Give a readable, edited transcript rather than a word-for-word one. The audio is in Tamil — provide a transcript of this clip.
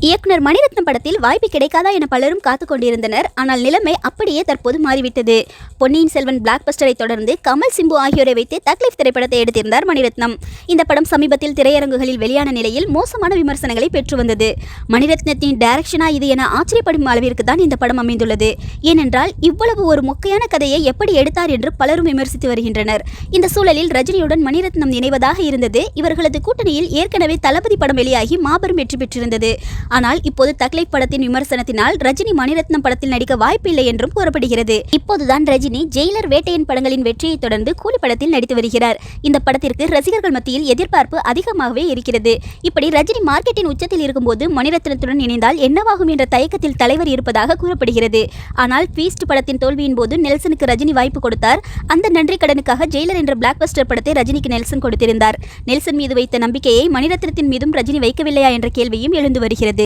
இயக்குனர் மணிரத்னம் படத்தில் வாய்ப்பு கிடைக்காதா என பலரும் காத்துக் கொண்டிருந்தனர். ஆனால் நிலைமை அப்படியே தற்போது மாறிவிட்டது. பொன்னியின் செல்வன் பிளாக் பஸ்டரை தொடர்ந்து கமல், சிம்பு ஆகியோரை வைத்து தக்லீஃப் திரைப்படத்தை எடுத்திருந்தார் மணிரத்னம். இந்த படம் சமீபத்தில் திரையரங்குகளில் வெளியான நிலையில் மோசமான விமர்சனங்களை பெற்று வந்தது. மணிரத்னத்தின் டைரக்ஷனா இது என ஆச்சரியப்படும் அளவிற்கு தான் இந்த படம் அமைந்துள்ளது. ஏனென்றால் இவ்வளவு ஒரு மொக்கையான கதையை எப்படி எடுத்தார் என்று பலரும் விமர்சித்து வருகின்றனர். இந்த சூழலில் ரஜினியுடன் மணிரத்னம் இணைவதாக இருந்தது. இவர்களது கூட்டணியில் ஏற்கனவே தளபதி படம் வெளியாகி மாபெரும் வெற்றி பெற்றிருந்தது. ஆனால் இப்போது தக்லைஃப் படத்தின் விமர்சனத்தினால் ரஜினி மணிரத்னம் படத்தில் நடிக்க வாய்ப்பில்லை என்றும் கூறப்படுகிறது. இப்போதுதான் ரஜினி ஜெயிலர், வேட்டையன் படங்களின் வெற்றியை தொடர்ந்து கூலி படத்தில் நடித்து வருகிறார். இந்த படத்திற்கு ரசிகர்கள் மத்தியில் எதிர்பார்ப்பு அதிகமாகவே இருக்கிறது. இப்படி ரஜினி மார்க்கெட்டின் உச்சத்தில் இருக்கும்போது மணிரத்னத்துடன் இணைந்தால் என்னவாகும் என்ற தயக்கத்தில் தலைவர் இருப்பதாக கூறப்படுகிறது. ஆனால் பீஸ்ட் படத்தின் தோல்வியின் போது நெல்சனுக்கு ரஜினி வாய்ப்பு கொடுத்தார். அந்த நன்றி கடனுக்காக ஜெயிலர் என்ற பிளாக் பஸ்டர் படத்தை ரஜினிக்கு நெல்சன் கொடுத்திருந்தார். நெல்சன் மீது வைத்த நம்பிக்கையை மணிரத்னத்தின் மீதும் ரஜினி வைக்கவில்லையா என்ற கேள்வியும் எழுந்து வருகிறது.